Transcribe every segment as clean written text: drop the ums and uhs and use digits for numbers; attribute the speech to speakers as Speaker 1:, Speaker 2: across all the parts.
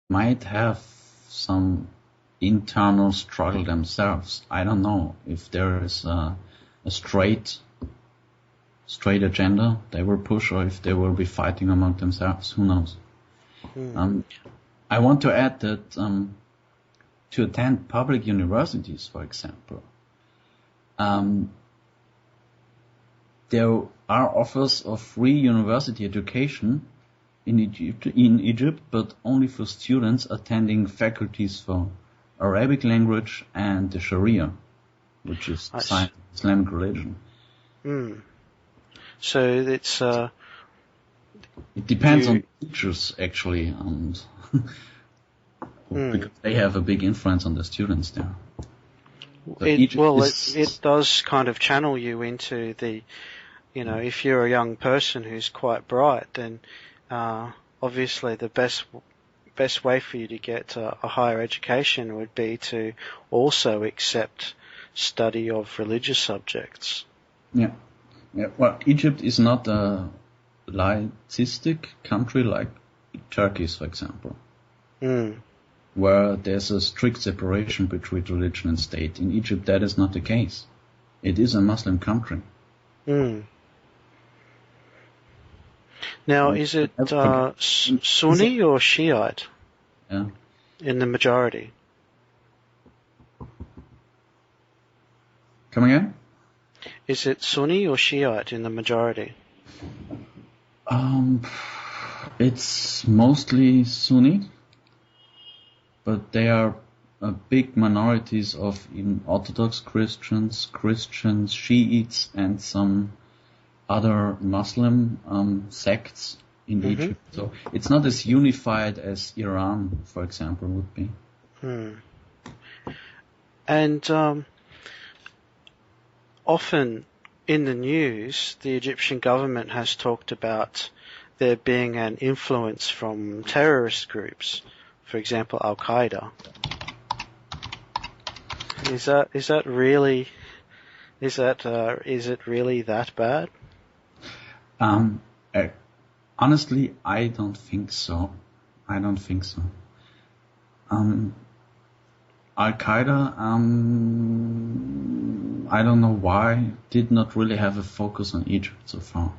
Speaker 1: might have some internal struggle themselves. I don't know if there is a straight agenda they will push, or if they will be fighting among themselves. Who knows? I want to add that to attend public universities, for example, there are offers of free university education in Egypt, but only for students attending faculties for Arabic language and the Sharia, which is the Islamic religion.
Speaker 2: So it's
Speaker 1: it depends on teachers, actually, and because they have a big influence on the students there.
Speaker 2: It does kind of channel you into the, if you're a young person who's quite bright, then obviously the best way for you to get a higher education would be to also accept study of religious subjects.
Speaker 1: Yeah. Well, Egypt is not a laicist country like Turkey is, for example, where there's a strict separation between religion and state. In Egypt, that is not the case. It is a Muslim country.
Speaker 2: Now, is it Sunni or Shiite?
Speaker 1: Yeah.
Speaker 2: In the majority?
Speaker 1: Come again?
Speaker 2: Is it Sunni or Shiite in the majority?
Speaker 1: It's mostly Sunni, but there are big minorities of even Orthodox Christians, Shiites, and some other Muslim sects in Egypt. So it's not as unified as Iran, for example, would be.
Speaker 2: And often in the news, the Egyptian government has talked about there being an influence from terrorist groups, for example, Al-Qaeda. Is it really that bad?
Speaker 1: Honestly, I don't think so. Al-Qaeda, I don't know why, did not really have a focus on Egypt so far.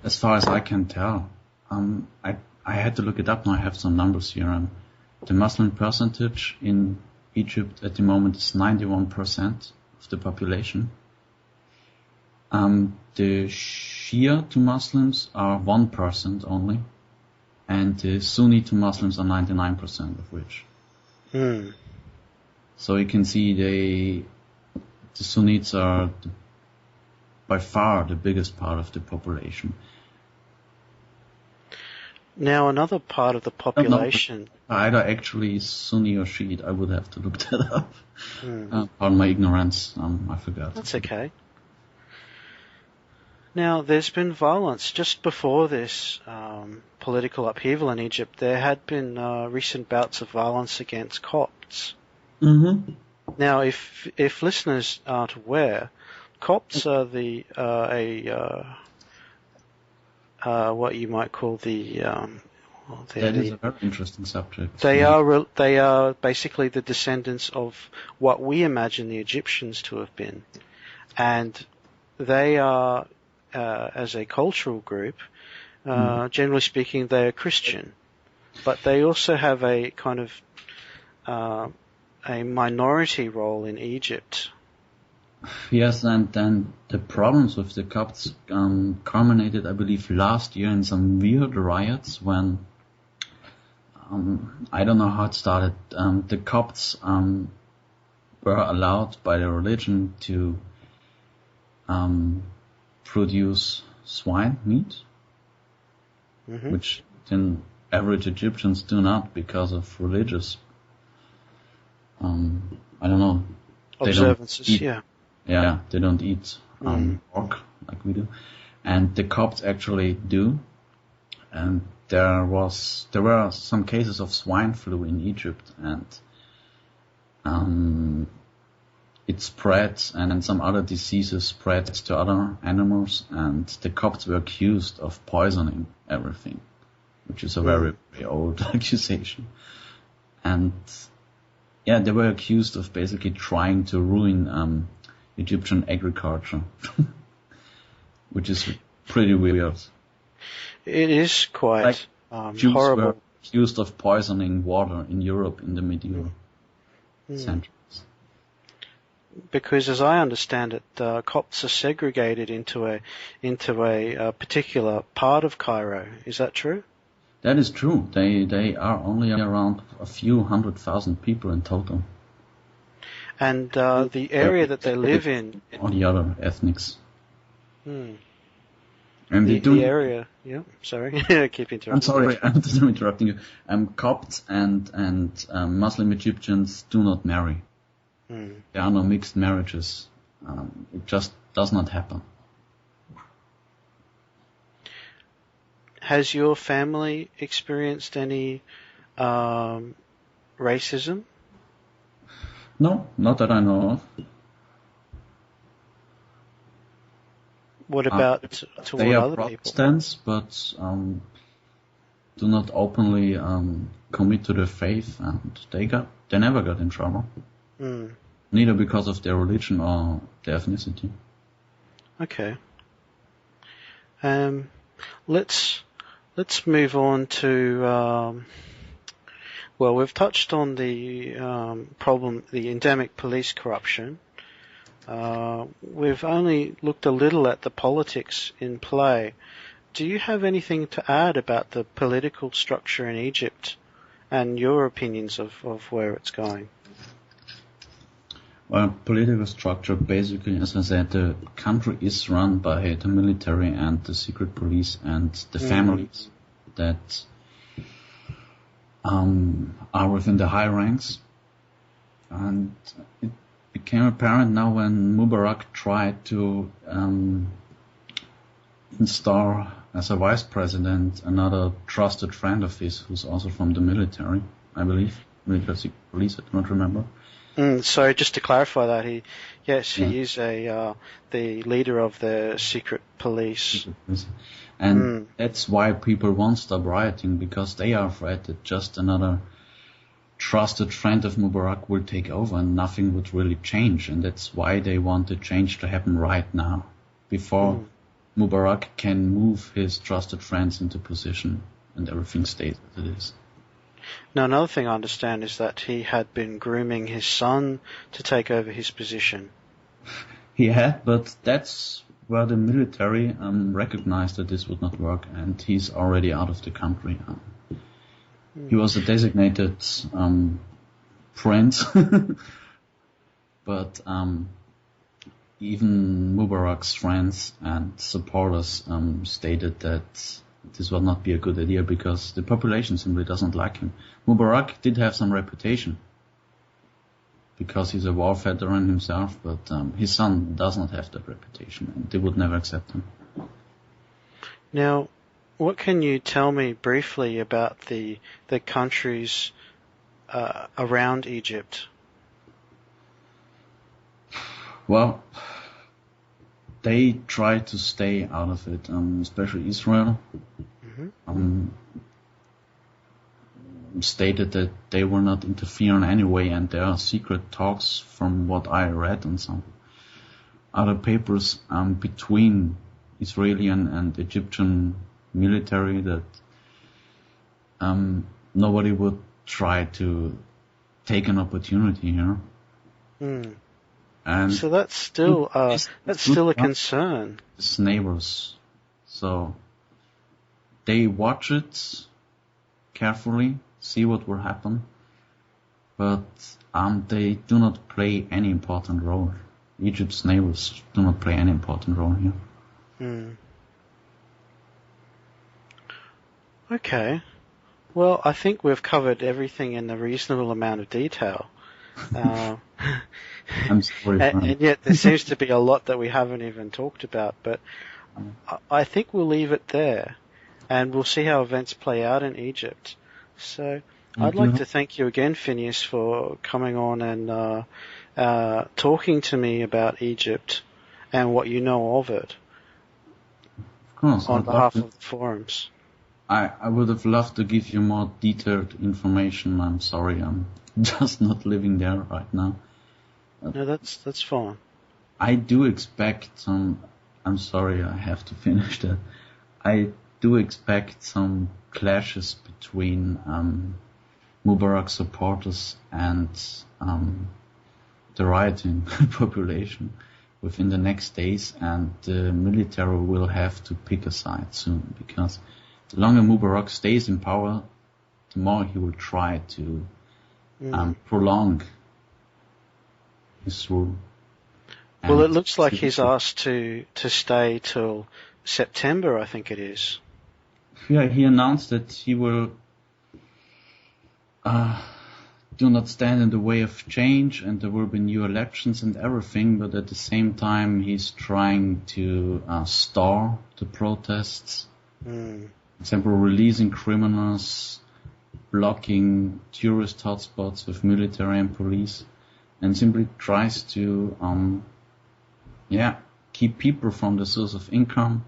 Speaker 1: As far as I can tell. I had to look it up now. I have some numbers here. The Muslim percentage in Egypt at the moment is 91% of the population. The Shia to Muslims are 1% only, and the Sunni to Muslims are 99% of which. So you can see the Sunnis are by far the biggest part of the population.
Speaker 2: Now another part of the population...
Speaker 1: Either actually Sunni or Shiite, I would have to look that up. Pardon my ignorance, I forgot.
Speaker 2: That's okay. Now, there's been violence. Just before this political upheaval in Egypt, there had been recent bouts of violence against Copts. Now, if listeners aren't aware, Copts are what you might call
Speaker 1: that is a very interesting subject.
Speaker 2: They are basically the descendants of what we imagine the Egyptians to have been, and they are, as a cultural group, generally speaking, they are Christian, but they also have a kind of a minority role in Egypt.
Speaker 1: Yes, and then the problems with the Copts culminated, I believe, last year in some weird riots when, I don't know how it started, the Copts were allowed by the religion to produce swine meat, which then average Egyptians do not because of religious, I don't know.
Speaker 2: Observances,
Speaker 1: Yeah, they don't eat pork like we do, and the Copts actually do. And there were some cases of swine flu in Egypt, and it spread, and then some other diseases spread to other animals, and the Copts were accused of poisoning everything, which is a very, very old accusation. And yeah, they were accused of basically trying to ruin Egyptian agriculture, which is pretty weird.
Speaker 2: It is quite
Speaker 1: Jews
Speaker 2: horrible.
Speaker 1: were accused of poisoning water in Europe in the medieval centuries.
Speaker 2: Because, as I understand it, Copts are segregated into a particular part of Cairo. Is that true?
Speaker 1: That is true. They are only around a few 100,000 people in total.
Speaker 2: And the area that they live in,
Speaker 1: or the other ethnics.
Speaker 2: And the area, yeah. Sorry, keep interrupting.
Speaker 1: I'm sorry, I'm interrupting you. Copts and Muslim Egyptians do not marry. There are no mixed marriages. It just does not happen.
Speaker 2: Has your family experienced any racism?
Speaker 1: No, not that I know of.
Speaker 2: What about toward
Speaker 1: they are
Speaker 2: other
Speaker 1: Protestants,
Speaker 2: people?
Speaker 1: But do not openly commit to their faith, and they never got in trouble. Neither because of their religion or their ethnicity.
Speaker 2: Okay. Let's move on to. Well, we've touched on the problem, the endemic police corruption. We've only looked a little at the politics in play. Do you have anything to add about the political structure in Egypt and your opinions of where it's going?
Speaker 1: Well, political structure, basically, as I said, the country is run by the military and the secret police and the families that are within the high ranks. And it became apparent now when Mubarak tried to install as a vice president another trusted friend of his who's also from the military, I believe. Military secret police, I do not remember.
Speaker 2: So just to clarify that, he is the leader of the secret police.
Speaker 1: And that's why people won't stop rioting, because they are afraid that just another trusted friend of Mubarak will take over and nothing would really change. And that's why they want the change to happen right now, before Mubarak can move his trusted friends into position and everything stays as it is.
Speaker 2: Now, another thing I understand is that he had been grooming his son to take over his position.
Speaker 1: He had, but that's where the military recognized that this would not work, and he's already out of the country. He was a designated prince, but even Mubarak's friends and supporters stated that this will not be a good idea because the population simply doesn't like him. Mubarak did have some reputation because he's a war veteran himself, but his son does not have that reputation, and they would never accept him.
Speaker 2: Now, what can you tell me briefly about the countries around Egypt?
Speaker 1: Well, they try to stay out of it, especially Israel. Stated that they will not interfere in any way, and there are secret talks from what I read and some other papers between Israeli and Egyptian military that nobody would try to take an opportunity here. And
Speaker 2: so that's still a concern.
Speaker 1: It's neighbors, so they watch it carefully, see what will happen, but they do not play any important role. Egypt's neighbors do not play any important role here.
Speaker 2: Okay. Well, I think we've covered everything in a reasonable amount of detail.
Speaker 1: I'm sorry.
Speaker 2: And yet there seems to be a lot that we haven't even talked about, but I think we'll leave it there, and we'll see how events play out in Egypt. So I'd like to thank you again, Phineas, for coming on and talking to me about Egypt and what you know of it.
Speaker 1: Of course.
Speaker 2: On behalf of the forums.
Speaker 1: I would have loved to give you more detailed information. I'm sorry, I'm just not living there right now.
Speaker 2: No, that's fine.
Speaker 1: I do expect some. I'm sorry, I have to finish that. I do expect some clashes between Mubarak supporters and the rioting population within the next days, and the military will have to pick a side soon, because the longer Mubarak stays in power, the more he will try to prolong his rule.
Speaker 2: Well, it looks like he's asked to stay till September, I think it is.
Speaker 1: Yeah, he announced that he will do not stand in the way of change, and there will be new elections and everything, but at the same time he's trying to stall the protests. For example, releasing criminals, blocking tourist hotspots with military and police, and simply tries to keep people from the source of income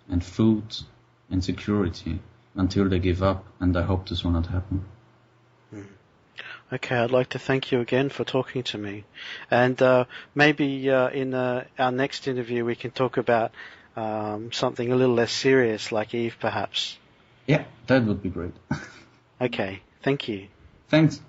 Speaker 1: and food and security until they give up, and I hope this will not happen.
Speaker 2: Okay, I'd like to thank you again for talking to me. And maybe in our next interview we can talk about something a little less serious, like Eve, perhaps.
Speaker 1: Yeah, that would be great.
Speaker 2: Okay, thank you.
Speaker 1: Thanks.